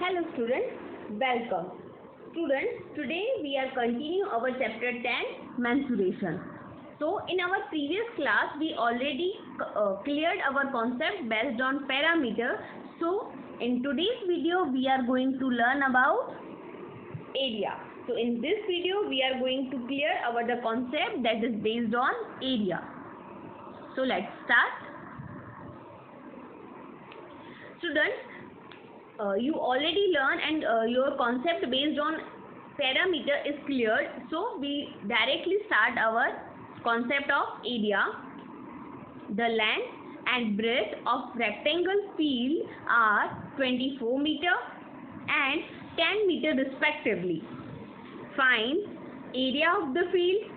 Hello students, welcome. Students, today we are continuing our chapter 10 mensuration. So in our previous class we already cleared our concept based on parameter. So in today's video we are going to learn about area. So in this video we are going to clear the concept that is based on area. So let's start. Students, you already learned and your concept based on parameter is cleared. So we directly start our concept of area. The length and breadth of rectangle field are 24 meter and 10 meter respectively. Find area of the field.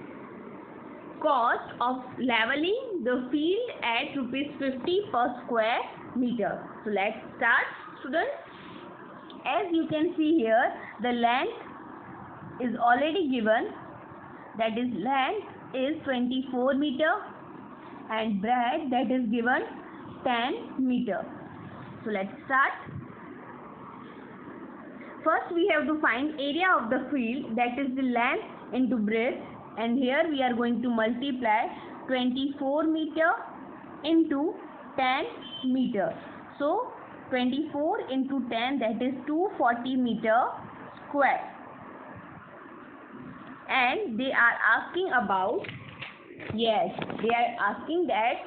Cost of leveling the field at ₹50 per square meter. So let's start, students. As you can see here, the length is already given, that is length is 24 meter and breadth that is given 10 meter. So let's start. First we have to find area of the field, that is the length into breadth, and here we are going to multiply 24 meter into 10 meter. So 24 into 10, that is 240 meter square. And they are asking about, yes, they are asking that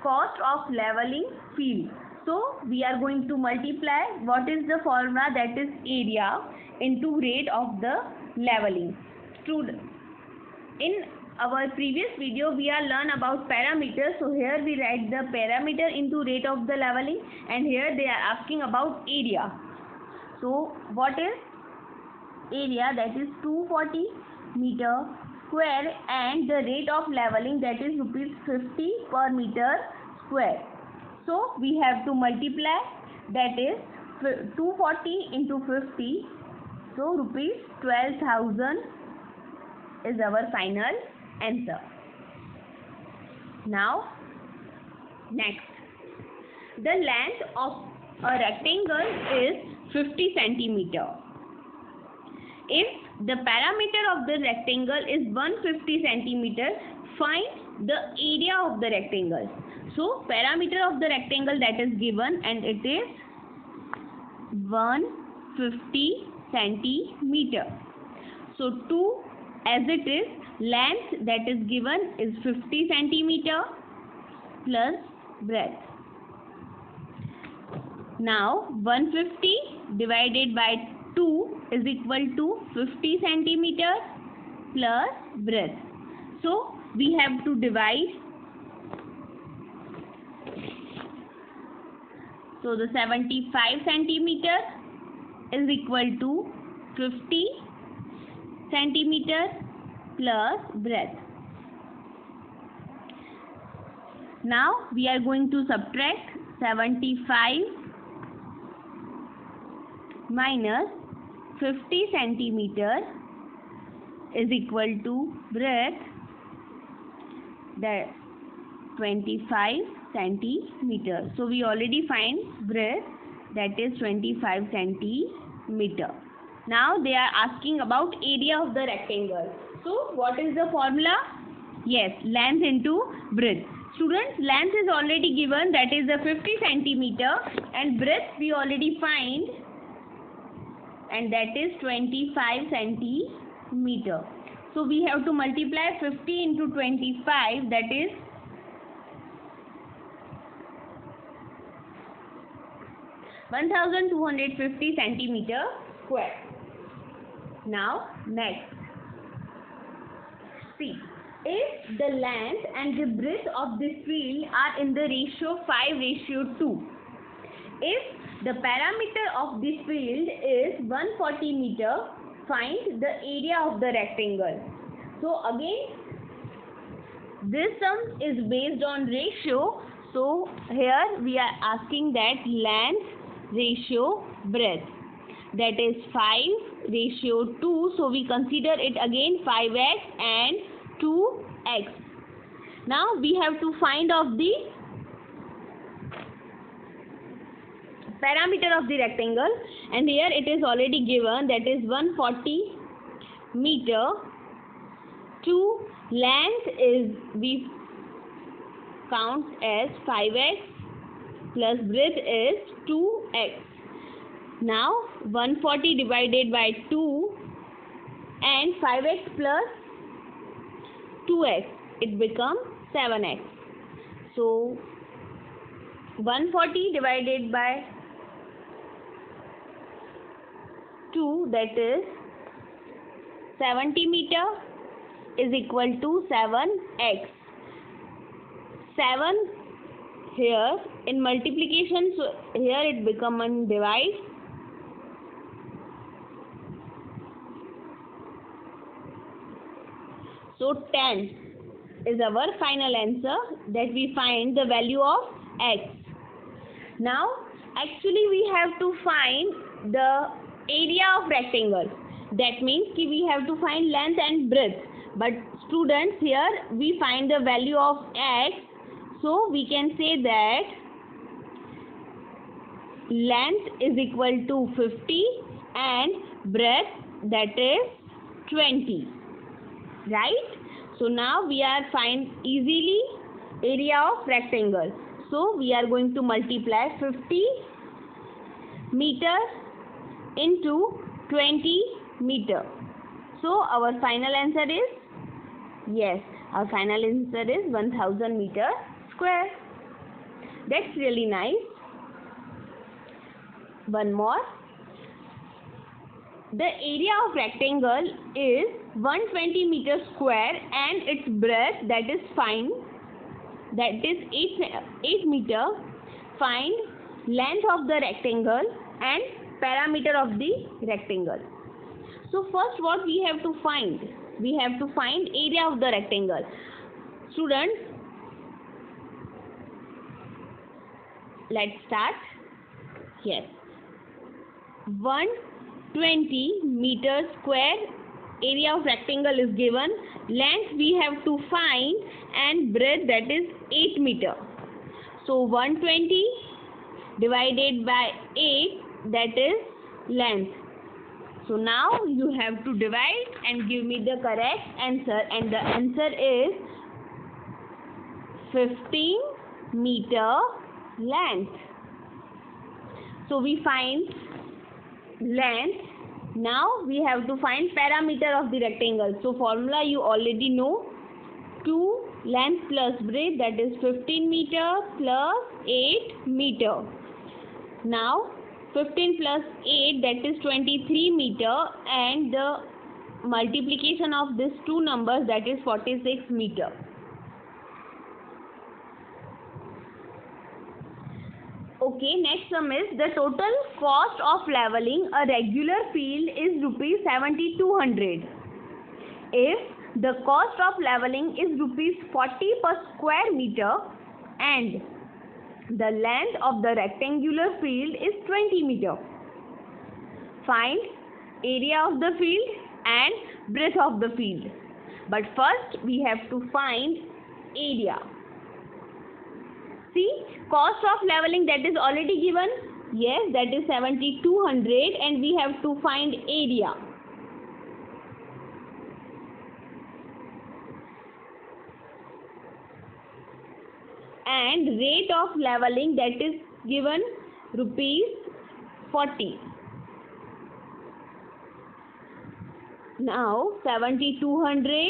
cost of leveling field. So we are going to multiply, what is the formula, that is area into rate of the leveling. In our previous video we are learn about parameters, so here we write the parameter into rate of the leveling, and here they are asking about area. So what is area, that is 240 meter square, and the rate of leveling, that is ₹50 per meter square. So we have to multiply, that is 240 into 50, so ₹12,000 is our final answer. Now next, the length of a rectangle is 50 centimeter. If the parameter of the rectangle is 150 centimeter, find the area of the rectangle. So parameter of the rectangle that is given, and it is 150 centimeter. So 2 as it is, length that is given is 50 centimeter plus breadth. Now 150 divided by 2 is equal to 50 centimeter plus breadth. So we have to divide. So the 75 centimeter is equal to 50 centimeter plus breadth. Now we are going to subtract 75 minus 50 centimeter is equal to breadth, that 25 centimeter. So we already find breadth, that is 25 centimeter. Now they are asking about area of the rectangle. So what is the formula? Yes, length into breadth. Students, length is already given, that is the 50 centimeter, and breadth we already find, and that is 25 centimeter. So we have to multiply 50 into 25, that is 1250 centimeter square. Now next, see, if the length and the breadth of this field are in the ratio 5:2, if the parameter of this field is 140 meter, find the area of the rectangle. So again, this sum is based on ratio. So here we are asking that length ratio breadth, that is 5:2. So we consider it again 5x and 2x. Now we have to find of the parameter of the rectangle, and here it is already given, that is 140 meter. To length is, we count as 5x plus breadth is 2x. Now 140 divided by 2 and 5x plus 2x, it becomes 7x. So 140 divided by 2, that is 70 meter, is equal to 7x. 7 here in multiplication, so here it become one divide. So 10 is our final answer, that we find the value of x. Now actually we have to find the area of rectangle. That means we have to find length and breadth. But students, here we find the value of x. So we can say that length is equal to 50 and breadth, that is 20. Right? So now we are find easily area of rectangle. So we are going to multiply 50 meter into 20 meter. So our final answer is, yes, our final answer is 1000 meter square. That's really nice. One more. The area of rectangle is 120 meter square and its breadth, that is fine, that is 8 meter. Find length of the rectangle and parameter of the rectangle. So first what we have to find? We have to find area of the rectangle. Students, let's start. Yes. 120 meter square area of rectangle is given. Length we have to find and breadth, that is 8 meter. So 120 divided by 8, that is length. So now you have to divide and give me the correct answer, and the answer is 15 meter length. So we find length. Now we have to find parameter of the rectangle. So formula you already know. 2 length plus breadth, that is 15 meter plus 8 meter. Now 15 plus 8, that is 23 meter, and the multiplication of these two numbers, that is 46 meter. Okay, next sum is, the total cost of leveling a regular field is rupees 7,200. If the cost of leveling is rupees 40 per square meter and the length of the rectangular field is 20 meter. Find area of the field and breadth of the field. But first we have to find area. See, cost of leveling, that is already given. Yes, that is 7,200, and we have to find area. And rate of leveling, that is given rupees 40. Now 7,200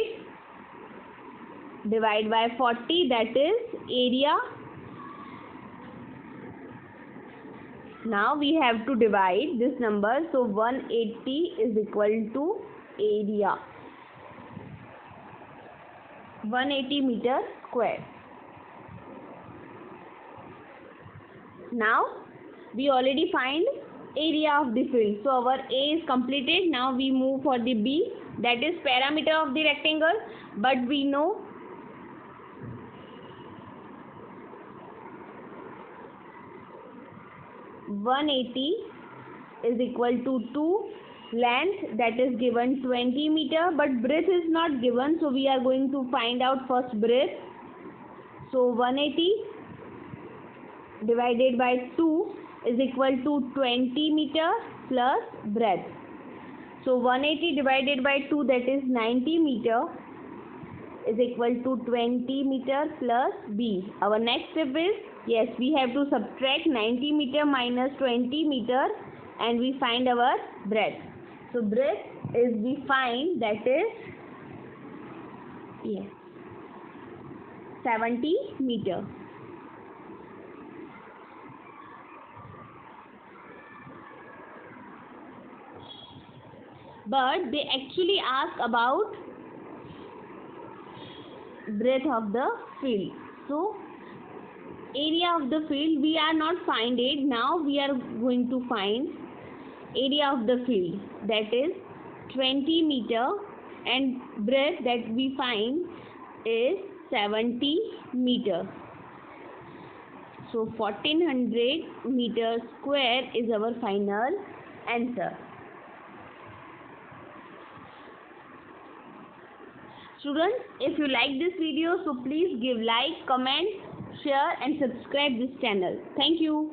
divided by 40, that is area. Now we have to divide this number. So 180 is equal to area. 180 meter square. Now we already find area of the field. So our A is completed. Now we move for the B, that is parameter of the rectangle. But we know (180) is equal to 2. Length, that is given 20 meter, but breadth is not given. So we are going to find out first breadth. So 180 divided by 2 is equal to 20 meter plus breadth. So 180 divided by 2, that is 90 meter, is equal to 20 meter plus B. Our next step is, yes, we have to subtract 90 meter minus 20 meter and we find our breadth. So breadth is, we find, that is, yes, 70 meter. But they actually ask about breadth of the field. So area of the field we are not find it. Now we are going to find area of the field, that is 20 meter, and breadth that we find is 70 meter. So 1400 meter square is our final answer. Students, if you like this video, so please give like, comment, share and subscribe this channel. Thank you.